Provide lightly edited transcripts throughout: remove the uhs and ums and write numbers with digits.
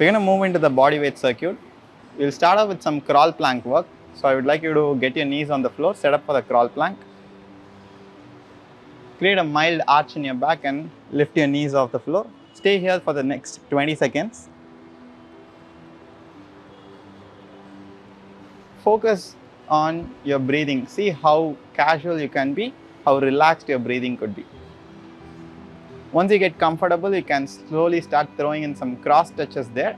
We're going to move into the body weight circuit. We'll start off with some crawl plank work. So I would like you to get your knees on the floor, set up for the crawl plank. Create a mild arch in your back and lift your knees off the floor. Stay here for the next 20 seconds. Focus on your breathing. See how casual you can be, how relaxed your breathing could be. Once you get comfortable, you can slowly start throwing in some cross touches there.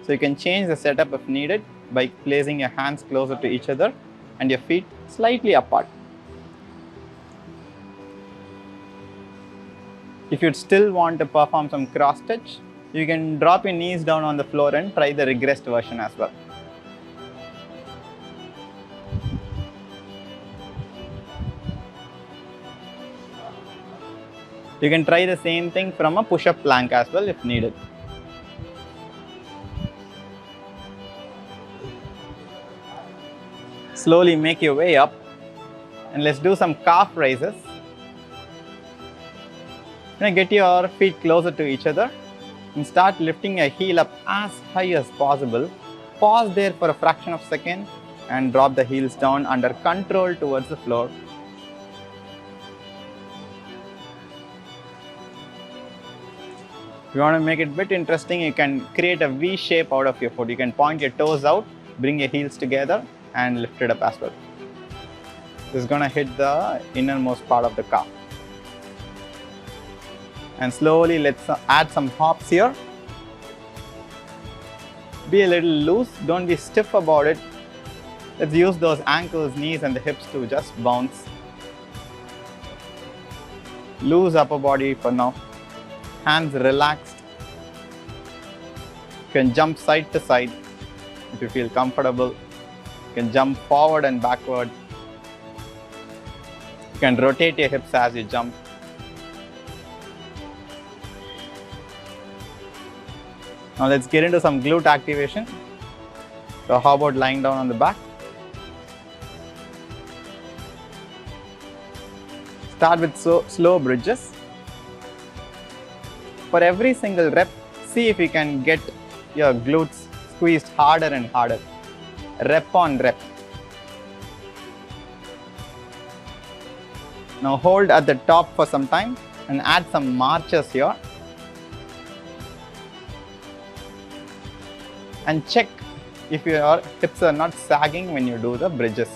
So you can change the setup if needed by placing your hands closer to each other and your feet slightly apart. If you still want to perform some cross touch, you can drop your knees down on the floor and try the regressed version as well. You can try the same thing from a push-up plank as well if needed. Slowly make your way up and let's do some calf raises. Now get your feet closer to each other and start lifting your heel up as high as possible. Pause there for a fraction of a second and drop the heels down under control towards the floor. If you want to make it a bit interesting, you can create a V shape out of your foot. You can point your toes out, bring your heels together and lift it up as well. This is going to hit the innermost part of the calf. And slowly let's add some hops here. Be a little loose, don't be stiff about it. Let's use those ankles, knees and the hips to just bounce. Loose upper body for now. Hands relaxed. You can jump side to side if you feel comfortable. You can jump forward and backward. You can rotate your hips as you jump. Now let's get into some glute activation. So how about lying down on the back? Start with slow bridges. For every single rep, see if you can get your glutes squeezed harder and harder, rep on rep. Now hold at the top for some time and add some marches here. And check if your hips are not sagging when you do the bridges.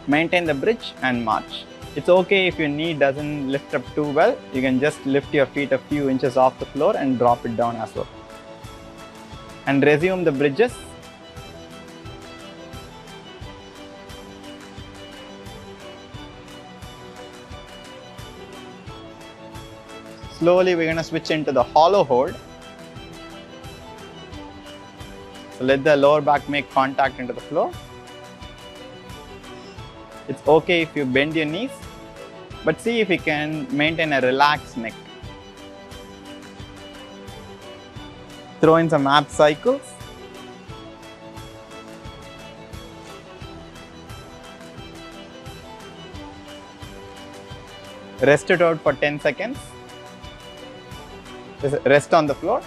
Maintain the bridge and march. It's okay if your knee doesn't lift up too well. You can just lift your feet a few inches off the floor and drop it down as well. And resume the bridges. Slowly we're going to switch into the hollow hold. So let the lower back make contact into the floor. It's okay if you bend your knees, but see if you can maintain a relaxed neck. Throw in some ab cycles. Rest it out for 10 seconds. Just rest on the floor.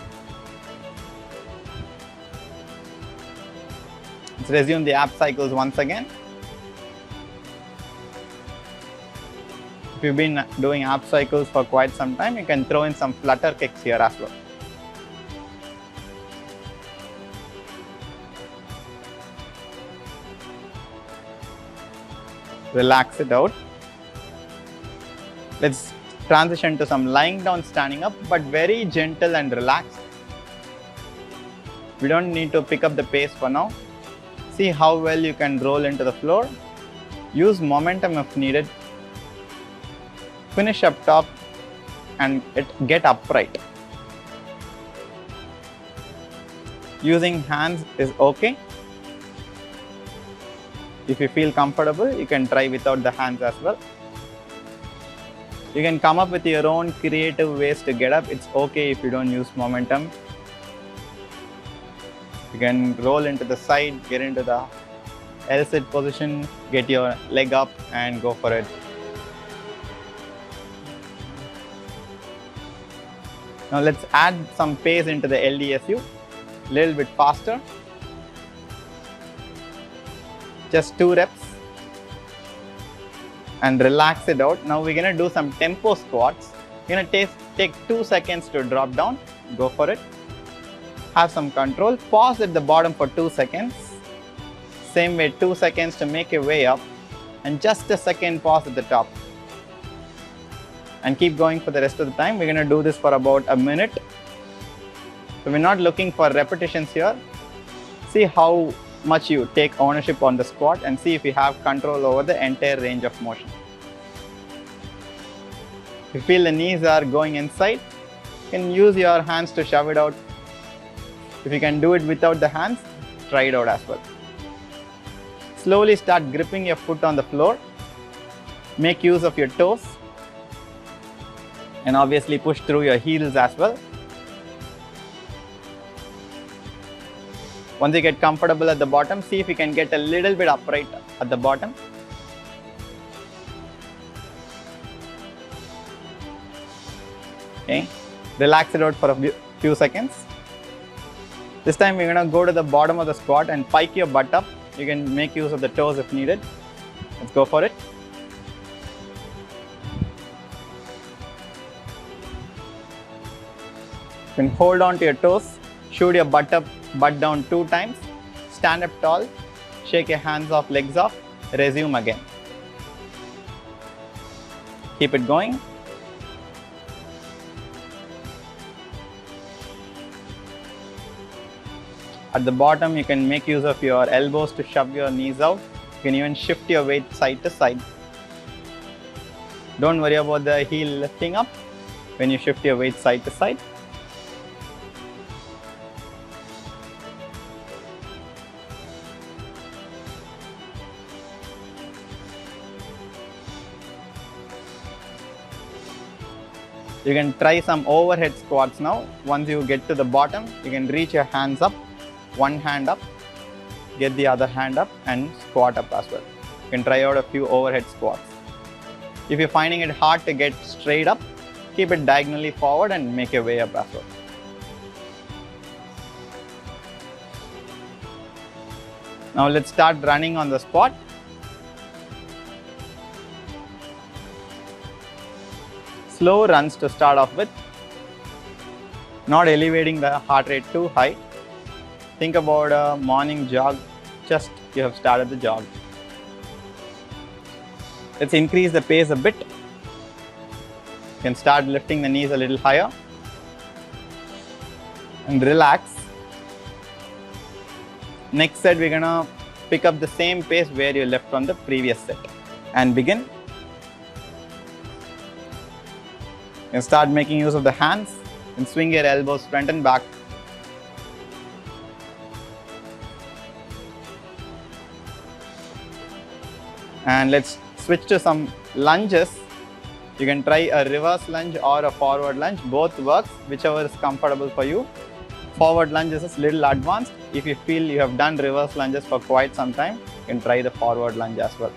Let's resume the ab cycles once again. If you've been doing ab cycles for quite some time, you can throw in some flutter kicks here as well. Relax it out. Let's transition to some lying down, standing up, but very gentle and relaxed. We don't need to pick up the pace for now. See how well you can roll into the floor. Use momentum if needed. Finish up top and get upright. Using hands is okay. If you feel comfortable, you can try without the hands as well. You can come up with your own creative ways to get up. It's okay if you don't use momentum. You can roll into the side, get into the L-sit position, get your leg up and go for it. Now let's add some pace into the LDSU, little bit faster. Just 2 reps and relax it out. Now we're gonna do some tempo squats. You're gonna take 2 seconds to drop down. Go for it. Have some control. Pause at the bottom for 2 seconds. Same way, 2 seconds to make your way up, and just a second pause at the top. And keep going for the rest of the time. We're going to do this for about a minute. So we're not looking for repetitions here. See how much you take ownership on the squat and see if you have control over the entire range of motion. If you feel the knees are going inside, you can use your hands to shove it out. If you can do it without the hands, try it out as well. Slowly start gripping your foot on the floor. Make use of your toes. And obviously push through your heels as well. Once you get comfortable at the bottom, see if you can get a little bit upright at the bottom. Okay, relax it out for a few seconds. This time we're going to go to the bottom of the squat and pike your butt up. You can make use of the toes if needed. Let's go for it. You can hold on to your toes, shoot your butt up, butt down 2 times, stand up tall, shake your hands off, legs off, resume again. Keep it going. At the bottom, you can make use of your elbows to shove your knees out. You can even shift your weight side to side. Don't worry about the heel lifting up when you shift your weight side to side. You can try some overhead squats now. Once you get to the bottom, you can reach your hands up, one hand up, get the other hand up and squat up as well. You can try out a few overhead squats. If you're finding it hard to get straight up, keep it diagonally forward and make your way up as well. Now let's start running on the spot. Slow runs to start off with, not elevating the heart rate too high. Think about a morning jog, just you have started the jog. Let's increase the pace a bit. You can start lifting the knees a little higher and relax. Next set, we're gonna pick up the same pace where you left from the previous set and begin. You can start making use of the hands and swing your elbows front and back. And let's switch to some lunges. You can try a reverse lunge or a forward lunge. Both works, whichever is comfortable for you. Forward lunges is little advanced. If you feel you have done reverse lunges for quite some time, you can try the forward lunge as well.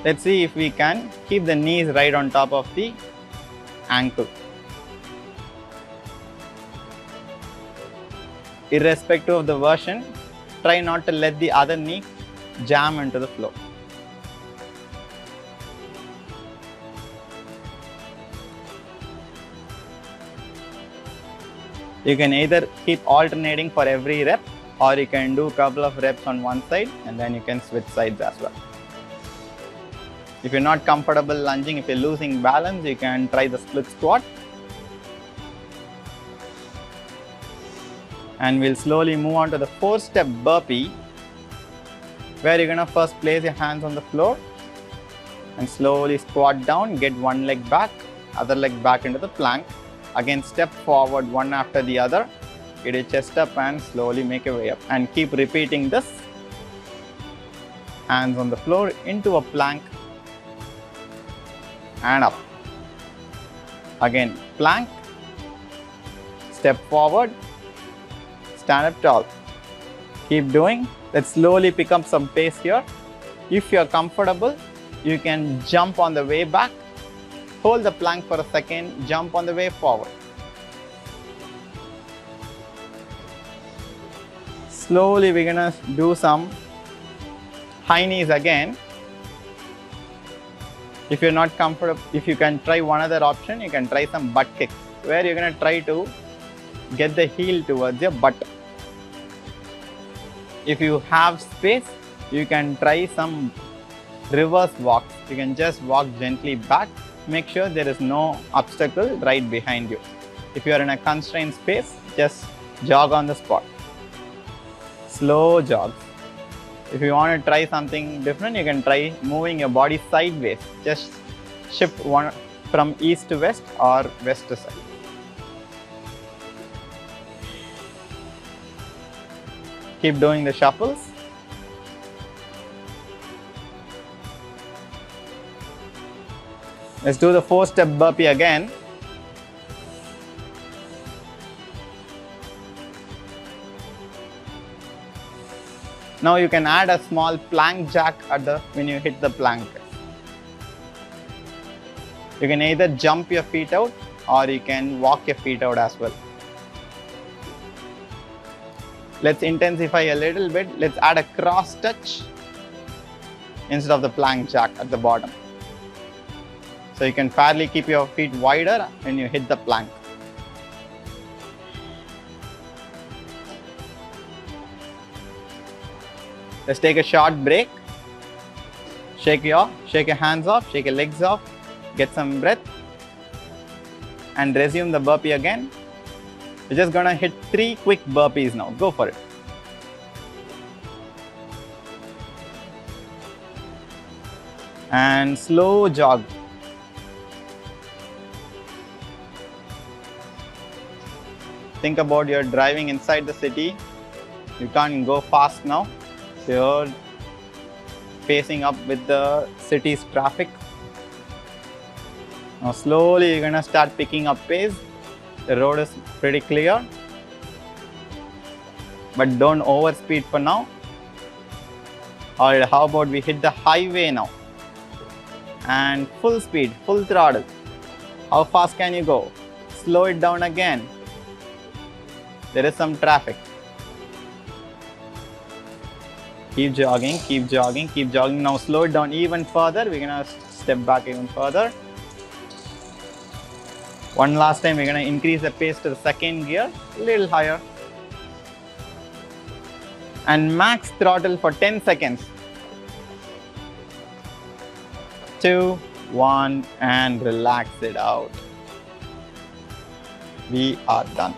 Let's see if we can keep the knees right on top of the ankle. Irrespective of the version, try not to let the other knee jam into the floor. You can either keep alternating for every rep, or you can do a couple of reps on one side and then you can switch sides as well. If you're not comfortable lunging, if you're losing balance, you can try the split squat. And we'll slowly move on to the 4-step burpee, where you're gonna first place your hands on the floor and slowly squat down, get one leg back, other leg back into the plank. Again, step forward one after the other, get your chest up and slowly make your way up. And keep repeating this. Hands on the floor into a plank and up. Again, plank, step forward, stand up tall. Keep doing. Let's slowly pick up some pace here. If you are comfortable, you can jump on the way back, hold the plank for a second, jump on the way forward. Slowly we're gonna do some high knees again. If you're not comfortable, if you can try one other option, you can try some butt kicks, where you're gonna try to get the heel towards your butt. If you have space, you can try some reverse walks. You can just walk gently back. Make sure there is no obstacle right behind you. If you are in a constrained space, just jog on the spot. Slow jogs. If you want to try something different, you can try moving your body sideways. Just shift one from east to west or west to side. Keep doing the shuffles. Let's do the 4-step burpee again. Now you can add a small plank jack when you hit the plank. You can either jump your feet out or you can walk your feet out as well. Let's intensify a little bit. Let's add a cross touch instead of the plank jack at the bottom. So you can fairly keep your feet wider when you hit the plank. Let's take a short break. Shake your hands off, shake your legs off, get some breath, and resume the burpee again. We're just gonna hit 3 quick burpees now. Go for it. And slow jog. Think about you're driving inside the city. You can't go fast now. So you're facing up with the city's traffic. Now slowly you're gonna start picking up pace. The road is pretty clear, but don't overspeed for now. Alright, how about we hit the highway now? And full speed, full throttle. How fast can you go? Slow it down again. There is some traffic. Keep jogging, keep jogging, keep jogging. Now slow it down even further. We're gonna step back even further. One last time, we're gonna increase the pace to the second gear, a little higher. And max throttle for 10 seconds. 2, 1, and relax it out. We are done.